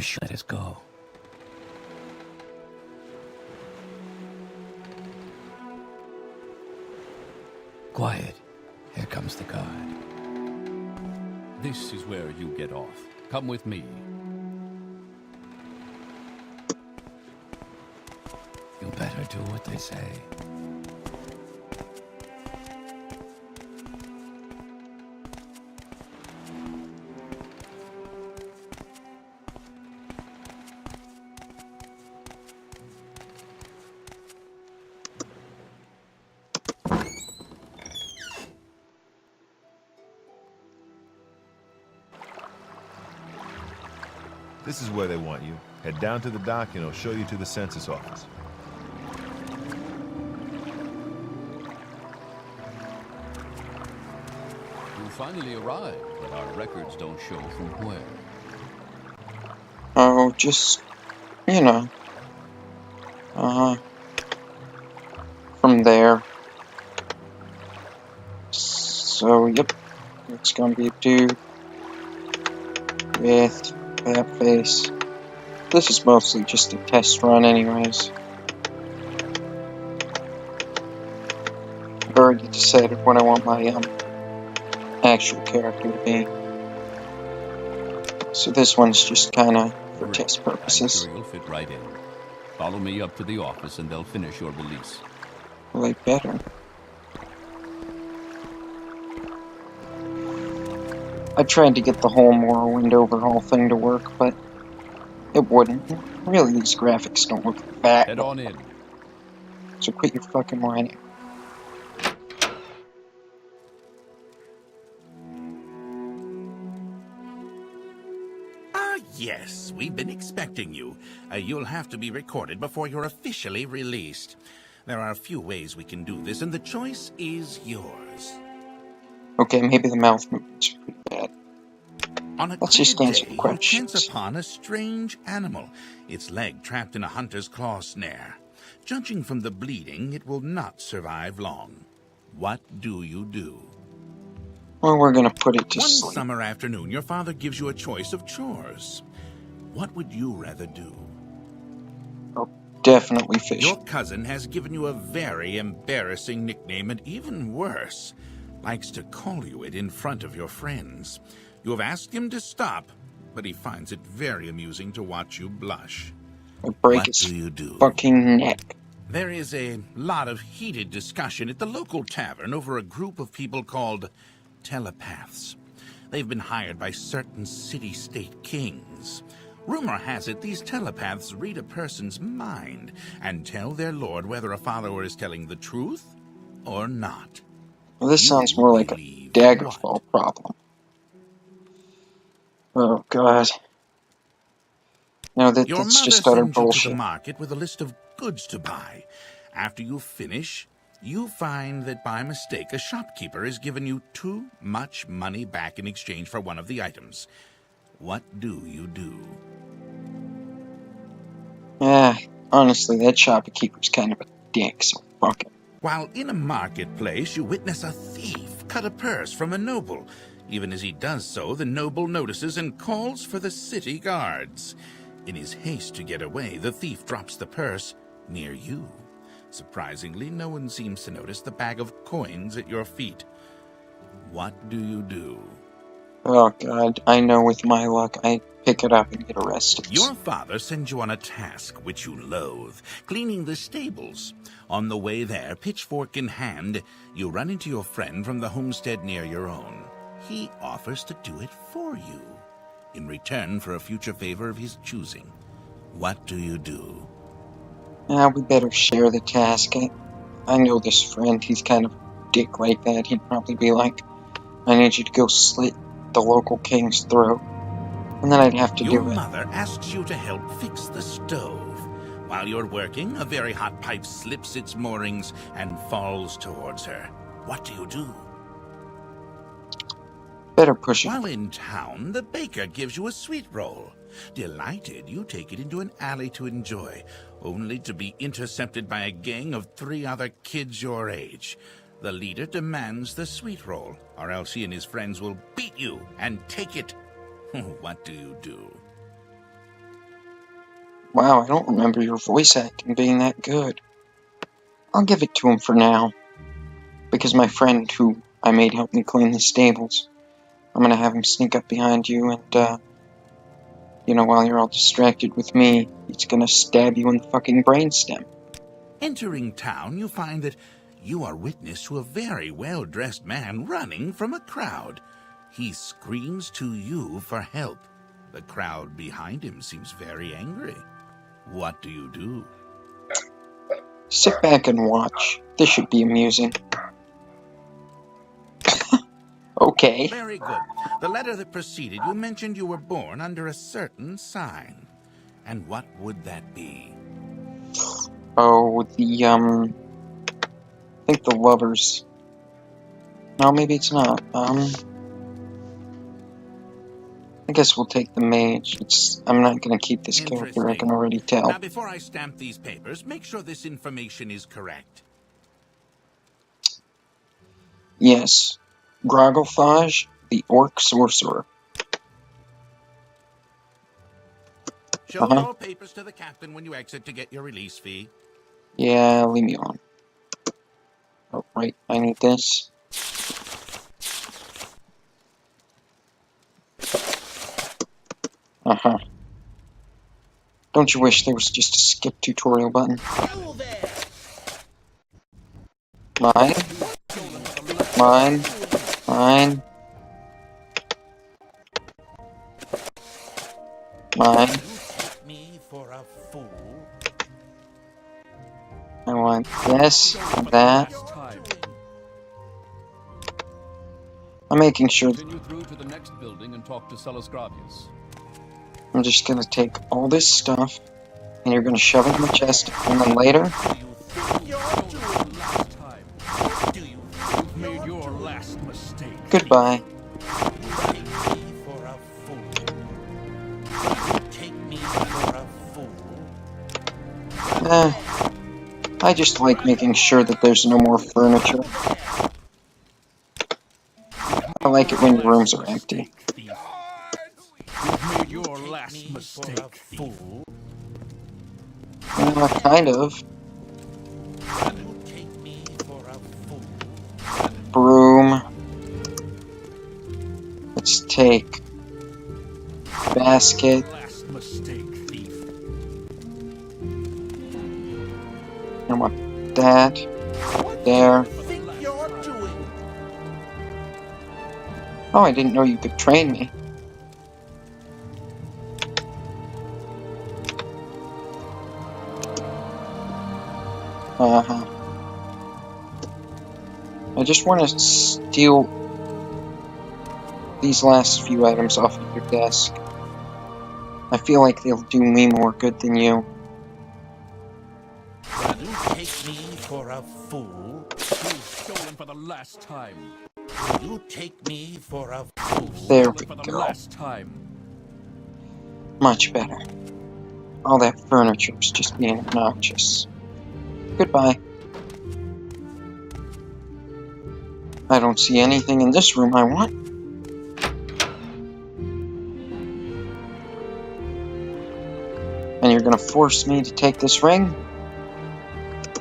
sure. Let us go. Quiet. Here comes the guard. This is where you get off. Come with me. You better do what they say. This is where they want you. Head down to the dock and it'll show you to the census office. You finally arrived, but our records don't show from where. Oh, just, you know, from there. So, yep, it's gonna be a dude with that face. This is mostly just a test run anyways. I've already decided what I want my actual character to be. So this one's just kinda for test purposes. I'm sure you'll fit right in. Follow me up to the office and they'll finish your release. Well, I better. I tried to get the whole Morrowind overhaul thing to work, but it wouldn't. Really, these graphics don't look that Head on in. So quit your fucking whining. Ah, yes, we've been expecting you. You'll have to be recorded before you're officially released. There are a few ways we can do this, and the choice is yours. Okay, maybe the mouth movements are pretty bad. On a Let's just clear answer day, the you questions. chance upon a strange animal, its leg trapped in a hunter's claw snare. Judging from the bleeding, it will not survive long. What do you do? Well, we're gonna put it to One sleep. summer afternoon, your father gives you a choice of chores. What would you rather do? Definitely fish. Your cousin has given you a very embarrassing nickname, and even worse, likes to call you it in front of your friends. You have asked him to stop, but he finds it very amusing to watch you blush. Or break What his do you do? fucking neck. There is a lot of heated discussion at the local tavern over a group of people called telepaths. They've been hired by certain city-state kings. Rumor has it these telepaths read a person's mind and tell their lord whether a follower is telling the truth or not. Well, this You sounds more like a believe Daggerfall what? problem. Oh, God. No, Your that's mother just utter sends you to bullshit. the market with a list of goods to buy. After you finish, you find that by mistake a shopkeeper has given you too much money back in exchange for one of the items. What do you do? Honestly, that shopkeeper's kind of a dick, so fuck it. While in a marketplace, you witness a thief cut a purse from a noble. Even as he does so, the noble notices and calls for the city guards. In his haste to get away, the thief drops the purse near you. Surprisingly, no one seems to notice the bag of coins at your feet. What do you do? Oh, God, I know with my luck, I pick it up and get arrested. Your father sends you on a task which you loathe, cleaning the stables. On the way there, pitchfork in hand, you run into your friend from the homestead near your own. He offers to do it for you, in return for a future favor of his choosing. What do you do? We better share the task. I know this friend, he's kind of a dick like that. He'd probably be like, I need you to go slit the local king's throat. And then I'd have to Your do it. mother asks you to help fix the stove. While you're working, a very hot pipe slips its moorings and falls towards her. What do you do? Better push it. While in town, the baker gives you a sweet roll. Delighted, you take it into an alley to enjoy, only to be intercepted by a gang of 3 other kids your age. The leader demands the sweet roll, or else he and his friends will beat you and take it. What do you do? Wow, I don't remember your voice acting being that good. I'll give it to him for now. Because my friend who I made help me clean the stables, I'm gonna have him sneak up behind you and, while you're all distracted with me, he's gonna stab you in the fucking brainstem. Entering town, you find that you are witness to a very well-dressed man running from a crowd. He screams to you for help. The crowd behind him seems very angry. What do you do? Sit back and watch. This should be amusing. Okay. Very good. The letter that preceded you mentioned you were born under a certain sign. And what would that be? Oh, I think the lovers. No, maybe it's not. I guess we'll take the mage. I'm not gonna keep this character, I can already tell. Now, before I stamp these papers, make sure this information is correct. Yes. Grarglefaj, the orc sorcerer. Show your papers to the captain when you exit to get your release fee. Yeah, leave me alone. Oh, right, I need this. Don't you wish there was just a skip tutorial button? Mine. Mine. Mine. Mine. I want this, that. I'm making sure. Continue through to the next building and talk to Gravius. I'm just gonna take all this stuff, and you're gonna shove it in the chest, and then later. Goodbye. I just like making sure that there's no more furniture. I like it when your rooms are empty. Your last mistake, fool. Kind of. Broom. Let's take basket. I want that. There. Oh, I didn't know you could train me. I just want to steal these last few items off of your desk. I feel like they'll do me more good than you. You take me for a fool? You've stolen for the last time. You take me for a fool? There we for the go. Last time. Much better. All that furniture is just being obnoxious. Goodbye. I don't see anything in this room I want. And you're gonna force me to take this ring?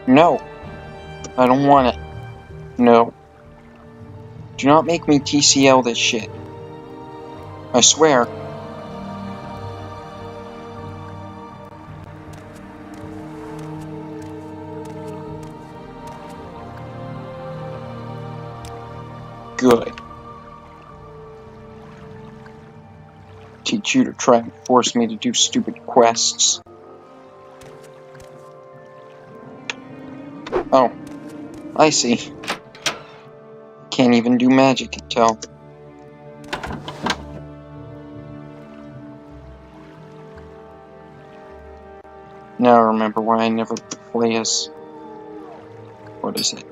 No. I don't want it. No. Do not make me TCL this shit. I swear. Good. Teach you to try and force me to do stupid quests. Oh. I see. Can't even do magic until. Now I remember why I never play as. What is it?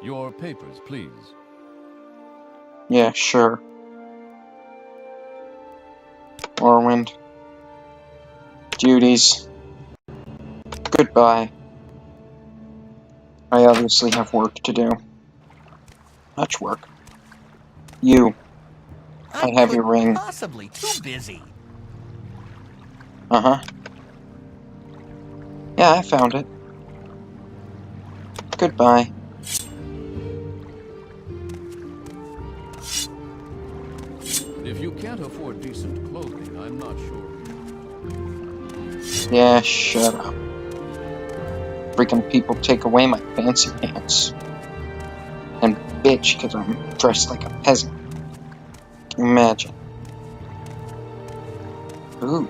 Your papers, please. Yeah, sure. Morrowind. Duties. Goodbye. I obviously have work to do. Much work. You. I have your ring. Possibly too busy. Uh-huh. Yeah, I found it. Goodbye. If you can't afford decent clothing, I'm not sure. Yeah, shut up. Freaking people take away my fancy pants. And bitch, because I'm dressed like a peasant. Can you imagine? Ooh.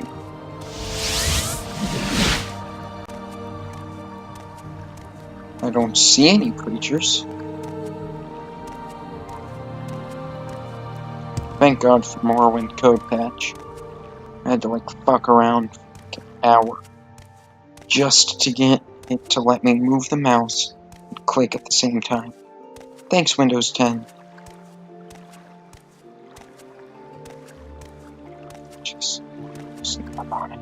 I don't see any creatures. Thank God for Morrowind code patch. I had to like fuck around for like an hour just to get it to let me move the mouse and click at the same time. Thanks, Windows 10. Just sleep on it.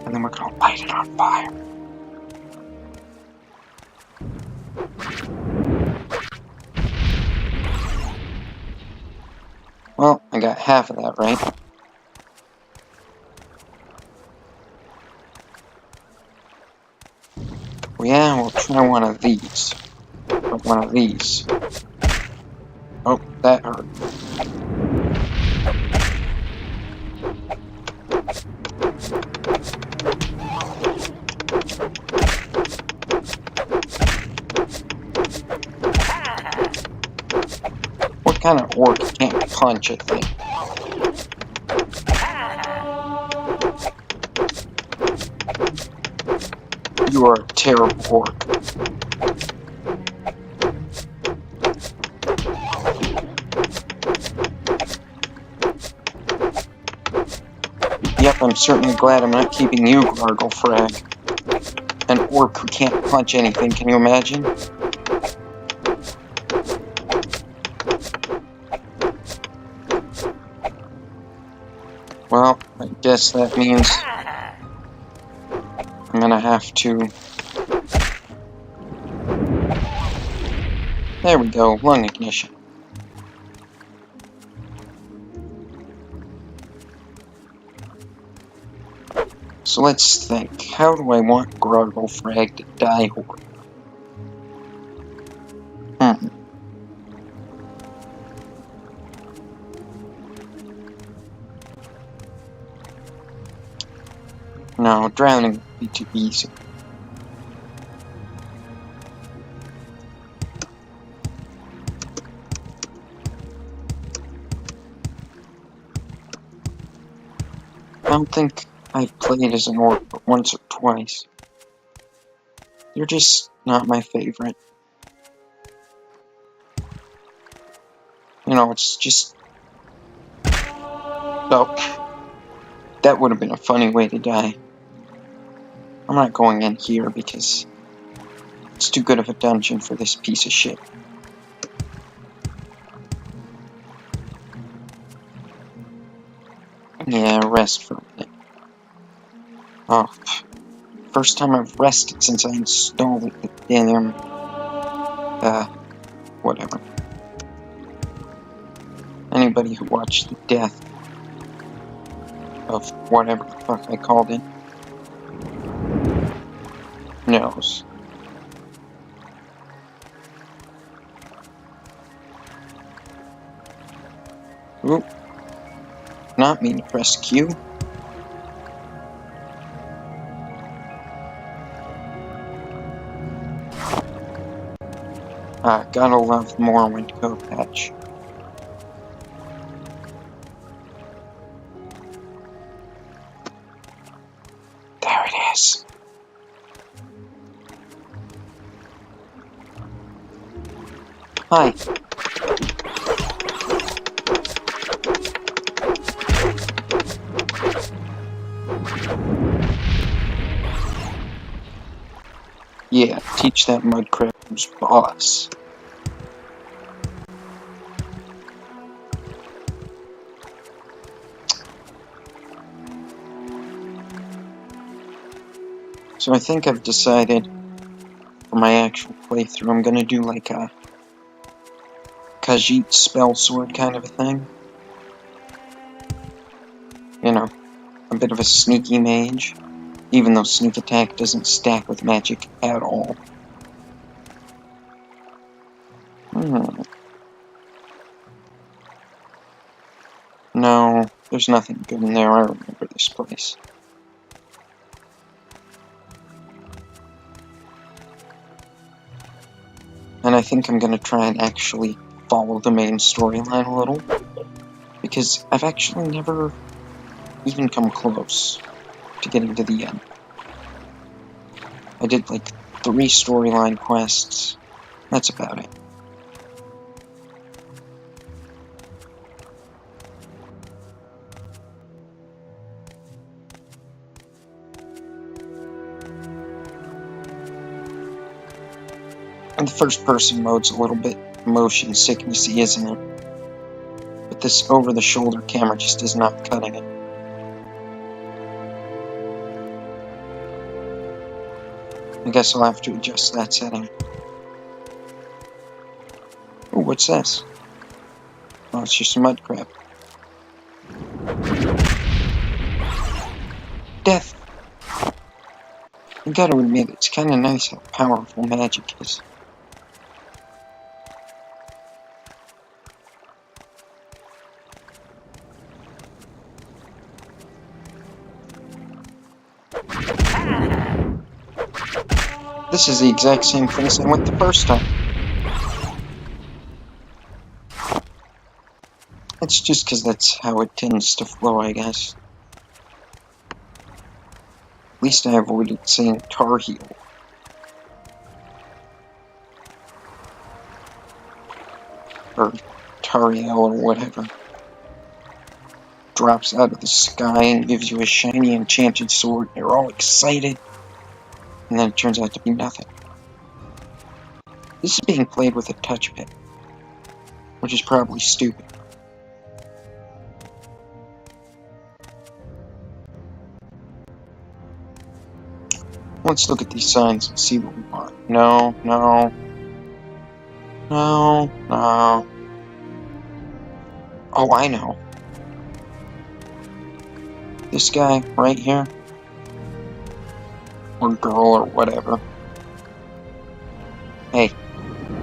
And then we're gonna light it on fire. Well, I got half of that right. Well, yeah, we'll try one of these. Or one of these. Oh, that hurt. What kind of orc can't punch a thing? You are a terrible orc. Yep, I'm certainly glad I'm not keeping you, Grarglefaj. An orc who can't punch anything, can you imagine? Well, I guess that means I'm gonna have to... There we go, lung ignition. So let's think, how do I want Grarglefaj to die horribly? No, drowning would be too easy. I don't think I've played as an orc but once or twice. They're just not my favorite. You know, it's just... Oh. That would have been a funny way to die. I'm not going in here because it's too good of a dungeon for this piece of shit. Yeah, rest for a minute. Oh, first time I've rested since I installed the damn... whatever. Anybody who watched the death of whatever the fuck I called it knows. Oop. Not mean to press Q. Gotta love Morrowind code patch. There it is. Hi. Yeah, teach that mudcrab who's boss. So I think I've decided for my actual playthrough. I'm gonna do like a Khajiit spell sword kind of a thing. You know, a bit of a sneaky mage, even though sneak attack doesn't stack with magic at all. No, there's nothing good in there. I remember this place. And I think I'm gonna try and actually follow the main storyline a little, because I've actually never even come close to getting to the end. I did like 3 storyline quests. That's about it. And the first-person mode's a little bit motion sicknessy, isn't it? But this over-the-shoulder camera just is not cutting it. I guess I'll have to adjust that setting. Ooh, what's this? Oh, it's just a mud crab. Death! I gotta admit, it's kinda nice how powerful magic is. This is the exact same place I went the first time. It's just because that's how it tends to flow, I guess. At least I avoided saying Tar Heel. Or Tariel or whatever. Drops out of the sky and gives you a shiny enchanted sword. You're all excited. And then it turns out to be nothing. This is being played with a touchpad, which is probably stupid. Let's look at these signs and see what we want. No, no. No, no. Oh, I know. This guy right here. Or girl, or whatever. Hey.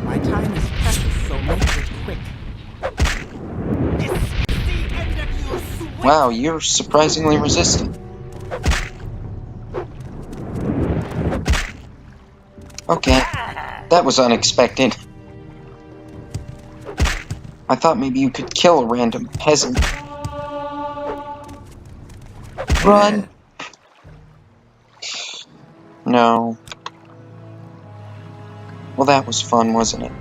My time is precious, so make it quick. This is the end of your sweet. Wow, you're surprisingly resistant. Okay, that was unexpected. I thought maybe you could kill a random peasant. Run! No. Well, that was fun, wasn't it?